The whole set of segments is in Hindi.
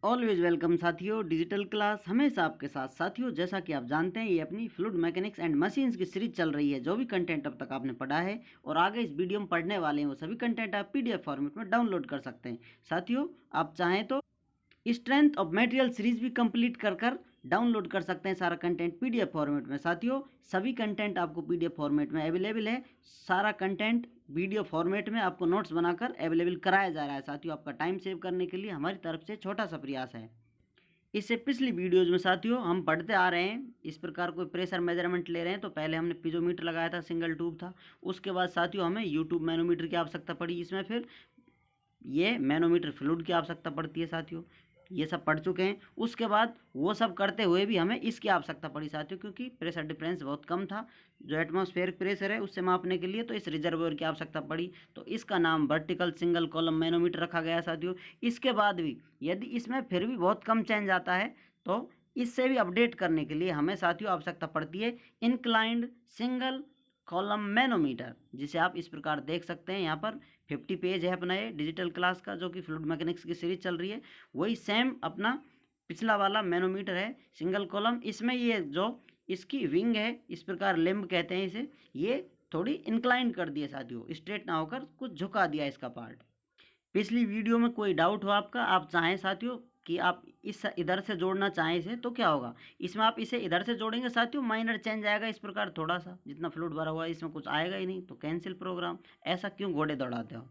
ऑलवेज वेलकम साथियों। डिजिटल क्लास हमेशा आपके साथ। साथियों, जैसा कि आप जानते हैं, ये अपनी फ्लूइड मैकेनिक्स एंड मशीन्स की सीरीज चल रही है। जो भी कंटेंट अब तक आपने पढ़ा है और आगे इस वीडियो में पढ़ने वाले हैं, वो सभी कंटेंट आप पीडीएफ फॉर्मेट में डाउनलोड कर सकते हैं। साथियों, आप चाहें तो स्ट्रेंथ ऑफ मटेरियल सीरीज भी कंप्लीट कर डाउनलोड कर सकते हैं सारा कंटेंट पीडीएफ फॉर्मेट में। साथियों, सभी कंटेंट आपको पीडीएफ फॉर्मेट में अवेलेबल है। सारा कंटेंट वीडियो फॉर्मेट में आपको नोट्स बनाकर अवेलेबल कराया जा रहा है। साथियों, आपका टाइम सेव करने के लिए हमारी तरफ से छोटा सा प्रयास है। इससे पिछली वीडियोज में साथियों हम पढ़ते आ रहे हैं, इस प्रकार कोई प्रेशर मेजरमेंट ले रहे हैं तो पहले हमने पीजोमीटर लगाया था, सिंगल ट्यूब था। उसके बाद साथियों हमें यूट्यूब मैनोमीटर की आवश्यकता पड़ी। इसमें फिर ये मैनोमीटर फ्लूइड की आवश्यकता पड़ती है। साथियों, ये सब पढ़ चुके हैं। उसके बाद वो सब करते हुए भी हमें इसकी आवश्यकता पड़ी साथियों, क्योंकि प्रेशर डिफरेंस बहुत कम था जो एटमॉस्फेरिक प्रेशर है उससे मापने के लिए, तो इस रिजर्वोयर की आवश्यकता पड़ी। तो इसका नाम वर्टिकल सिंगल कॉलम मैनोमीटर रखा गया साथियों। इसके बाद भी यदि इसमें फिर भी बहुत कम चेंज आता है तो इससे भी अपडेट करने के लिए हमें साथियों आवश्यकता पड़ती है इंक्लाइंड सिंगल कॉलम मैनोमीटर, जिसे आप इस प्रकार देख सकते हैं। यहाँ पर 50 पेज है अपना ये डिजिटल क्लास का, जो कि फ्लूइड मैकेनिक्स की सीरीज चल रही है। वही सेम अपना पिछला वाला मैनोमीटर है सिंगल कॉलम। इसमें ये जो इसकी विंग है, इस प्रकार लिम्ब कहते हैं इसे, ये थोड़ी इंक्लाइन कर दिया साथियों, स्ट्रेट ना होकर कुछ झुका दिया इसका पार्ट। पिछली वीडियो में कोई डाउट हो आपका, आप चाहें साथियों कि आप इस इधर से जोड़ना चाहें इसे, तो क्या होगा, इसमें आप इसे इधर से जोड़ेंगे साथियों, माइनर चेंज आएगा इस प्रकार थोड़ा सा, जितना फ्लूइड भरा हुआ है इसमें कुछ आएगा ही नहीं, तो कैंसिल प्रोग्राम। ऐसा क्यों घोड़े दौड़ाते हो।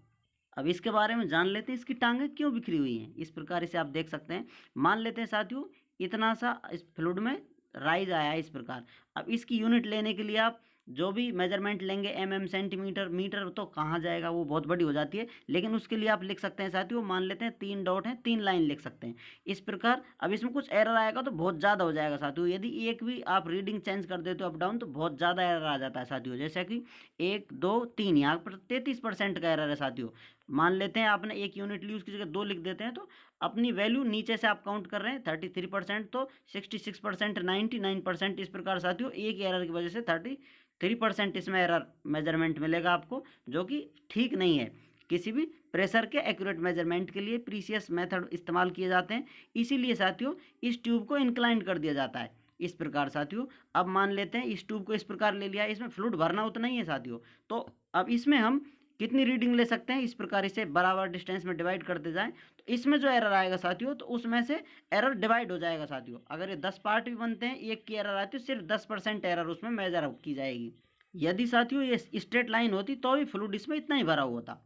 अब इसके बारे में जान लेते हैं, इसकी टांगें क्यों बिखरी हुई हैं। इस प्रकार इसे आप देख सकते हैं। मान लेते हैं साथियों इतना सा इस फ्लूइड में राइज आया है इस प्रकार। अब इसकी यूनिट लेने के लिए आप जो भी मेजरमेंट लेंगे, सेंटीमीटर, मीटर, तो कहाँ जाएगा, वो बहुत बड़ी हो जाती है। लेकिन उसके लिए आप लिख सकते हैं साथियों, मान लेते हैं 3 डॉट हैं, 3 लाइन लिख सकते हैं इस प्रकार। अब इसमें कुछ एरर आएगा तो बहुत ज़्यादा हो जाएगा साथियों। यदि एक भी आप रीडिंग चेंज कर देते हो अप डाउन तो बहुत ज़्यादा एरर आ जाता है साथियों। जैसे कि 1 2 3, यहाँ पर 33% का एरर है साथियों। मान लेते हैं आपने एक यूनिट ली, उसकी जगह 2 लिख देते हैं, तो अपनी वैल्यू नीचे से आप काउंट कर रहे हैं 33%, तो 66%, 99% इस प्रकार साथियों एक एरर की वजह से 33% इसमें एरर मेजरमेंट मिलेगा आपको, जो कि ठीक नहीं है। किसी भी प्रेशर के एक्यूरेट मेजरमेंट के लिए प्रीसियस मेथड इस्तेमाल किए जाते हैं, इसीलिए साथियों इस ट्यूब को इंक्लाइन कर दिया जाता है इस प्रकार साथियों। अब मान लेते हैं इस ट्यूब को इस प्रकार ले लिया, इसमें फ्लूइड भरना उतना ही है साथियों। तो अब इसमें हम कितनी रीडिंग ले सकते हैं, इस प्रकार इसे बराबर डिस्टेंस में डिवाइड करते जाएं, तो इसमें जो एरर आएगा साथियों, तो उसमें से एरर डिवाइड हो जाएगा साथियों। अगर ये 10 पार्ट भी बनते हैं, एक की एरर आती है, सिर्फ 10% एरर उसमें मेजर की जाएगी। यदि साथियों ये स्ट्रेट लाइन होती तो भी फ्लूइड इसमें इतना ही भरा हुआ होता।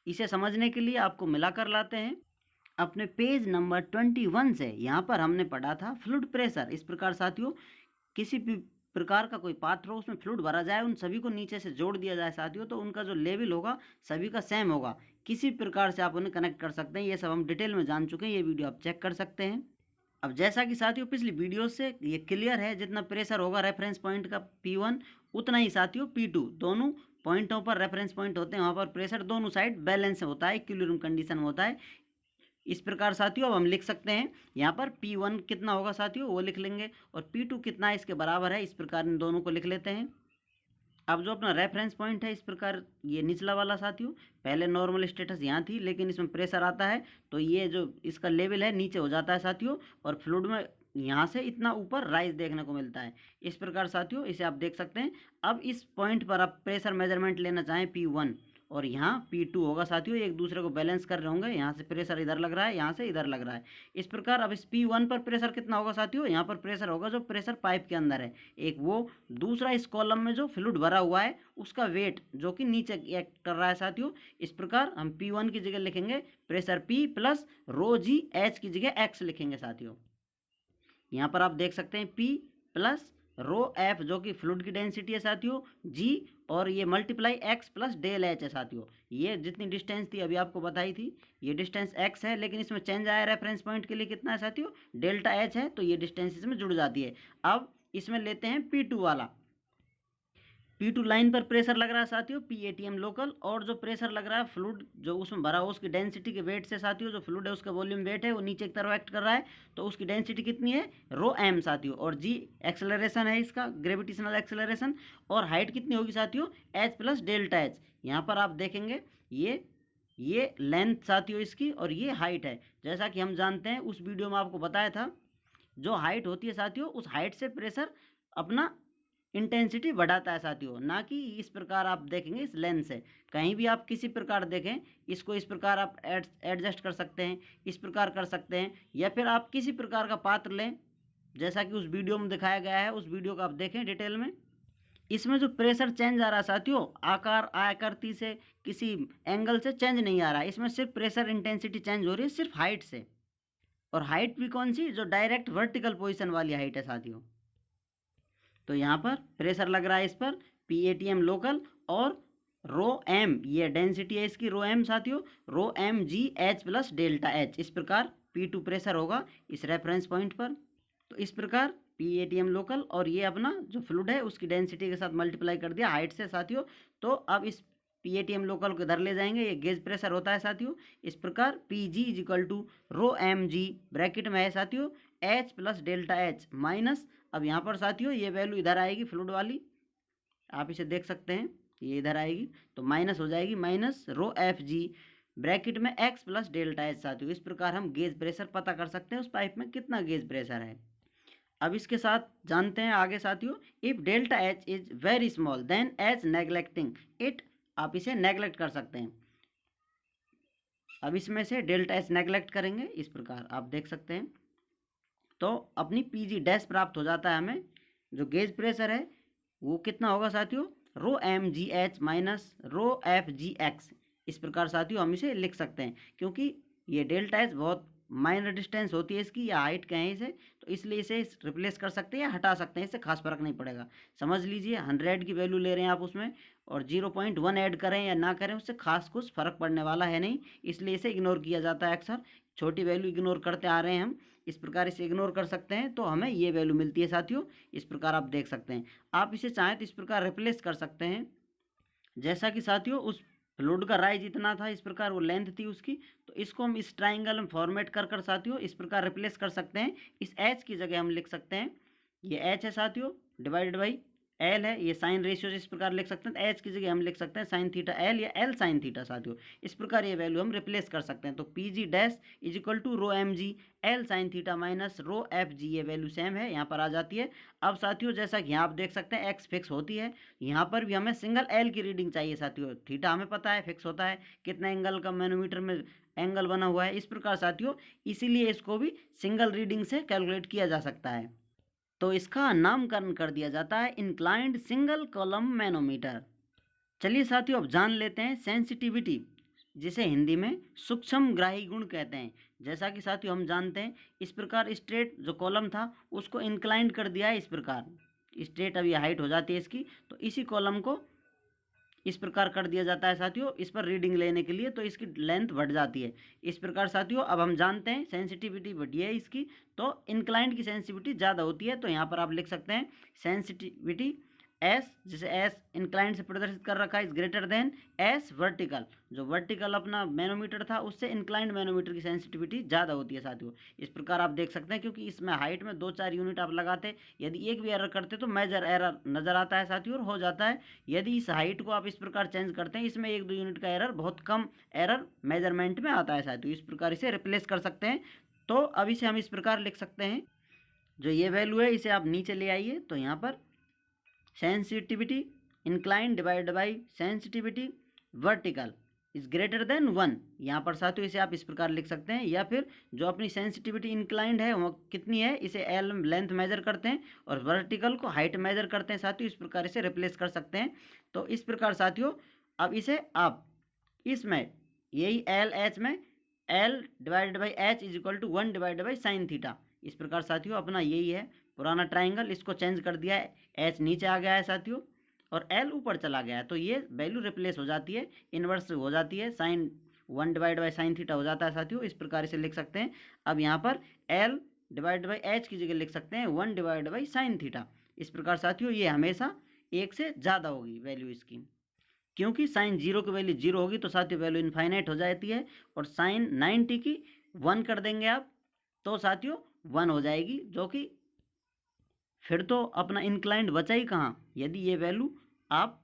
इसे समझने के लिए आपको मिलाकर लाते हैं अपने पेज नंबर 21 से। यहाँ पर हमने पढ़ा था फ्लूइड प्रेशर। इस प्रकार साथियों किसी भी प्रकार का कोई पात्र हो, उसमें फ्लूइड भरा जाए, उन सभी को नीचे से जोड़ दिया जाए साथियों, तो उनका जो लेवल होगा सभी का सेम होगा। किसी प्रकार से आप उन्हें कनेक्ट कर सकते हैं। ये सब हम डिटेल में जान चुके हैं, ये वीडियो आप चेक कर सकते हैं। अब जैसा कि साथियों पिछली वीडियो से ये क्लियर है, जितना प्रेशर होगा रेफरेंस पॉइंट का P1, उतना ही साथियों P2, दोनों पॉइंटों पर रेफरेंस पॉइंट होते हैं, वहाँ पर प्रेशर दोनों साइड बैलेंस होता है, इक्विलिब्रियम कंडीशन में होता है। इस प्रकार साथियों अब हम लिख सकते हैं, यहाँ पर P1 कितना होगा साथियों वो लिख लेंगे, और P2 कितना है इसके बराबर है, इस प्रकार इन दोनों को लिख लेते हैं। अब जो अपना रेफरेंस पॉइंट है इस प्रकार ये निचला वाला साथियों, पहले नॉर्मल स्टेटस यहाँ थी, लेकिन इसमें प्रेशर आता है तो ये जो इसका लेवल है नीचे हो जाता है साथियों, और फ्लूइड में यहाँ से इतना ऊपर राइज देखने को मिलता है इस प्रकार साथियों। इसे आप देख सकते हैं। अब इस पॉइंट पर आप प्रेशर मेजरमेंट लेना चाहें P1 और यहाँ P2 होगा साथियों, एक दूसरे को बैलेंस कर रहे होंगे, यहाँ से प्रेशर इधर लग रहा है, यहाँ से इधर लग रहा है इस प्रकार। अब इस P1 पर प्रेशर कितना होगा साथियों, यहाँ पर प्रेशर होगा जो प्रेशर पाइप के अंदर है एक, वो दूसरा इस कॉलम में जो फ्लूइड भरा हुआ है उसका वेट जो कि नीचे एक्ट कर रहा है साथियों। इस प्रकार हम P1 की जगह लिखेंगे प्रेशर P प्लस रो जी, H की जगह X लिखेंगे साथियों। यहाँ पर आप देख सकते हैं P प्लस रो एफ जो कि फ्लूइड की डेंसिटी है साथियों, G, और ये multiply X plus del H है साथियों। ये जितनी डिस्टेंस थी अभी आपको बताई थी, ये डिस्टेंस X है, लेकिन इसमें चेंज आया रेफरेंस पॉइंट के लिए कितना है साथियों, डेल्टा H है, तो ये डिस्टेंस इसमें जुड़ जाती है। अब इसमें लेते हैं P2 वाला। P2 लाइन पर प्रेशर लग रहा है साथियों PATM लोकल, और जो प्रेशर लग रहा है फ्लूइड जो उसमें भरा हो उसकी डेंसिटी के वेट से साथियों, जो फ्लूइड है उसका वॉल्यूम वेट है वो नीचे की तरफ एक्ट कर रहा है, तो उसकी डेंसिटी कितनी है रो एम साथियों, और G एक्सेलरेशन है इसका, ग्रेविटेशनल एक्सेलरेशन, और हाइट कितनी होगी साथियों H प्लस डेल्टा H। यहाँ पर आप देखेंगे ये लेंथ साथियों इसकी और ये हाइट है। जैसा कि हम जानते हैं, उस वीडियो में आपको बताया था, जो हाइट होती है साथियों, उस हाइट से प्रेशर अपना इंटेंसिटी बढ़ाता है साथियों, ना कि इस प्रकार आप देखेंगे इस लेंथ से। कहीं भी आप किसी प्रकार देखें, इसको इस प्रकार आप एडजस्ट कर सकते हैं, इस प्रकार कर सकते हैं, या फिर आप किसी प्रकार का पात्र लें, जैसा कि उस वीडियो में दिखाया गया है, उस वीडियो को आप देखें डिटेल में। इसमें जो प्रेशर चेंज आ रहा है साथियों, आकार आकृति से, किसी एंगल से चेंज नहीं आ रहा है, इसमें सिर्फ प्रेशर इंटेंसिटी चेंज हो रही है सिर्फ हाइट से। और हाइट भी कौन सी, जो डायरेक्ट वर्टिकल पोजीशन वाली हाइट है साथियों। तो यहाँ पर प्रेशर लग रहा है इस पर PATM लोकल, और रो एम, ये डेंसिटी है इसकी रो एम साथियों, rho M g h plus delta h, इस प्रकार P2 प्रेशर होगा इस रेफरेंस पॉइंट पर। तो इस प्रकार PATM लोकल और ये अपना जो फ्लूइड है उसकी डेंसिटी के साथ मल्टीप्लाई कर दिया हाइट से साथियों। तो अब इस PATM लोकल को इधर ले जाएंगे, ये गेज प्रेशर होता है साथियों। इस प्रकार PG is equal to rho M G, bracket में है साथियों H plus delta H minus, अब यहाँ पर साथियों ये वैल्यू इधर आएगी फ्लूइड वाली, आप इसे देख सकते हैं, ये इधर आएगी तो माइनस हो जाएगी, minus rho F G bracket में x प्लस डेल्टा एच साथियों। इस प्रकार हम गेज प्रेशर पता कर सकते हैं उस पाइप में कितना गेज प्रेशर है। अब इसके साथ जानते हैं आगे साथियों, if delta H is very small then H neglecting it, आप इसे नेग्लेक्ट कर सकते हैं। अब इसमें से डेल्टा एच नेग्लेक्ट करेंगे, इस प्रकार आप देख सकते हैं, तो अपनी PG डैश प्राप्त हो जाता है हमें। जो गेज प्रेशर है वो कितना होगा साथियों, rho M g h minus rho F g x, इस प्रकार साथियों हम इसे लिख सकते हैं। क्योंकि ये डेल्टा एच बहुत माइनर डिस्टेंस होती है इसकी, या हाइट कहें इसे, तो इसलिए इसे रिप्लेस कर सकते हैं या हटा सकते हैं, इससे खास फर्क नहीं पड़ेगा। समझ लीजिए 100 की वैल्यू ले रहे हैं आप उसमें, और 0.1 ऐड करें या ना करें उससे खास कुछ फर्क पड़ने वाला है नहीं, इसलिए इसे इग्नोर किया जाता है अक्सर। छोटी वैल्यू इग्नोर करते आ रहे हैं हम, इस प्रकार इसे इग्नोर कर सकते हैं, तो हमें ये वैल्यू मिलती है साथियों। इस प्रकार आप देख सकते हैं, आप इसे चाहें तो इस प्रकार रिप्लेस कर सकते हैं। जैसा कि साथियों उस फ्लूइड का राइज इतना था, इस प्रकार वो लेंथ थी उसकी, तो इसको हम इस ट्राइंगल में फॉर्मेट कर कर साथियों इस प्रकार रिप्लेस कर सकते हैं। इस H की जगह हम लिख सकते हैं, ये H है साथियों, डिवाइडेड बाई L है, ये साइन रेशियो इस प्रकार लिख सकते हैं। तो H की जगह हम लिख सकते हैं साइन थीटा L या L साइन थीटा साथियों। इस प्रकार ये वैल्यू हम रिप्लेस कर सकते हैं। तो PG dash is equal to rho M G L sine theta minus rho F G, ये वैल्यू सेम है, यहाँ पर आ जाती है। अब साथियों जैसा कि यहाँ आप देख सकते हैं X फिक्स होती है, यहाँ पर भी हमें सिंगल L की रीडिंग चाहिए साथियों। थीटा हमें पता है फिक्स होता है, कितना एंगल का मैनोमीटर में एंगल बना हुआ है, इस प्रकार साथियों, इसीलिए इसको भी सिंगल रीडिंग से कैलकुलेट किया जा सकता है। तो इसका नामकरण कर दिया जाता है इंक्लाइंड सिंगल कॉलम मैनोमीटर। चलिए साथियों अब जान लेते हैं सेंसिटिविटी, जिसे हिंदी में सूक्ष्म ग्राही गुण कहते हैं। जैसा कि साथियों हम जानते हैं, इस प्रकार स्ट्रेट जो कॉलम था उसको इंक्लाइंड कर दिया है, इस प्रकार स्ट्रेट अभी हाइट हो जाती है इसकी, तो इसी कॉलम को इस प्रकार कर दिया जाता है साथियों इस पर रीडिंग लेने के लिए, तो इसकी लेंथ बढ़ जाती है। इस प्रकार साथियों अब हम जानते हैं सेंसिटिविटी बढ़ी है इसकी, तो इंक्लाइंड की सेंसिटिविटी ज़्यादा होती है। तो यहाँ पर आप लिख सकते हैं सेंसिटिविटी एस, जिसे एस इंक्लाइंड से प्रदर्शित कर रखा है, is greater than S vertical. जो वर्टिकल अपना मैनोमीटर था उससे इंक्लाइंड मैनोमीटर की सेंसिटिविटी ज़्यादा होती है साथियों। इस प्रकार आप देख सकते हैं, क्योंकि इसमें हाइट में 2-4 यूनिट आप लगाते, यदि एक भी एरर करते तो मेजर एरर नज़र आता है साथियों, और हो जाता है। यदि इस हाइट को आप इस प्रकार चेंज करते हैं, इसमें 1-2 यूनिट का एरर, बहुत कम एरर मेजरमेंट में आता है साथियों। इस प्रकार इसे रिप्लेस कर सकते हैं। तो अब इसे हम इस प्रकार लिख सकते हैं, जो ये वैल्यू है इसे आप नीचे ले आइए, तो यहाँ पर sensitivity incline divide by sensitivity vertical is greater than 1, यहाँ पर साथियों इसे आप इस प्रकार लिख सकते हैं। या फिर जो अपनी सेंसिटिविटी इंक्लाइंड है वो कितनी है, इसे एल लेंथ मेजर करते हैं और वर्टिकल को हाइट मेजर करते हैं साथियों, इस प्रकार इसे रिप्लेस कर सकते हैं। तो इस प्रकार साथियों अब इसे आप इसमें यही एल एच में L divided by H is equal to 1 divided by sine theta, इस प्रकार साथियों अपना यही है पुराना ट्राइंगल, इसको चेंज कर दिया है, एच नीचे आ गया है साथियों और एल ऊपर चला गया है, तो ये वैल्यू रिप्लेस हो जाती है, इन्वर्स हो जाती है, sine 1 divide by sine theta हो जाता है साथियों। इस प्रकार इसे लिख सकते हैं। अब यहाँ पर एल डिवाइड बाई एच की जगह लिख सकते हैं 1 डिवाइड बाई साइन थीटा। इस प्रकार साथियों ये हमेशा 1 से ज़्यादा होगी वैल्यू इसकी, क्योंकि साइन 0 की वैल्यू 0 होगी तो साथियों वैल्यू इनफाइनाइट हो जाती है, और साइन 90 की 1 कर देंगे आप तो साथियों 1 हो जाएगी, जो कि फिर तो अपना इंक्लाइंड बचा ही कहाँ, यदि ये वैल्यू आप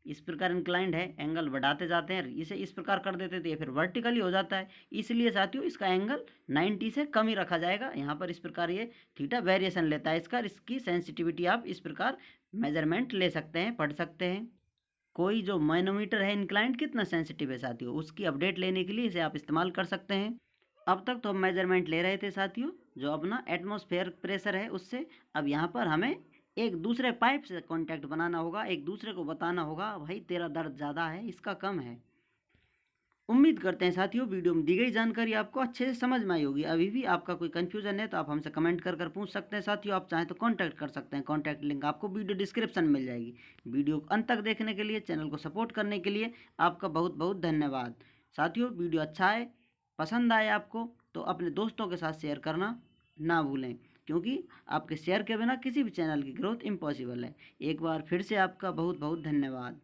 इस प्रकार इंक्लाइंड है, एंगल बढ़ाते जाते हैं, इसे इस प्रकार कर देते तो ये फिर वर्टिकली हो जाता है। इसलिए साथियों इसका एंगल 90 से कम ही रखा जाएगा। यहाँ पर इस प्रकार ये थीटा वेरिएशन लेता है इसका, इसकी सेंसिटिविटी आप इस प्रकार मेजरमेंट ले सकते हैं, पढ़ सकते हैं। कोई जो मैनोमीटर है इंक्लाइंड कितना सेंसिटिव है साथियों, उसकी अपडेट लेने के लिए इसे आप इस्तेमाल कर सकते हैं। अब तक तो हम मेजरमेंट ले रहे थे साथियों जो अपना एटमॉस्फेयर प्रेशर है उससे। अब यहाँ पर हमें एक दूसरे पाइप से कांटेक्ट बनाना होगा, एक दूसरे को बताना होगा भाई तेरा दर्द ज़्यादा है, इसका कम है। उम्मीद करते हैं साथियों वीडियो में दी गई जानकारी आपको अच्छे से समझ में आई होगी। अभी भी आपका कोई कंफ्यूजन है तो आप हमसे कमेंट कर पूछ सकते हैं साथियों। आप चाहें तो कांटेक्ट कर सकते हैं, कांटेक्ट लिंक आपको वीडियो डिस्क्रिप्शन में मिल जाएगी। वीडियो को अंत तक देखने के लिए, चैनल को सपोर्ट करने के लिए आपका बहुत बहुत धन्यवाद। साथियों वीडियो अच्छा है, पसंद आए आपको तो अपने दोस्तों के साथ शेयर करना ना भूलें, क्योंकि आपके शेयर के बिना किसी भी चैनल की ग्रोथ इम्पॉसिबल है। एक बार फिर से आपका बहुत बहुत धन्यवाद।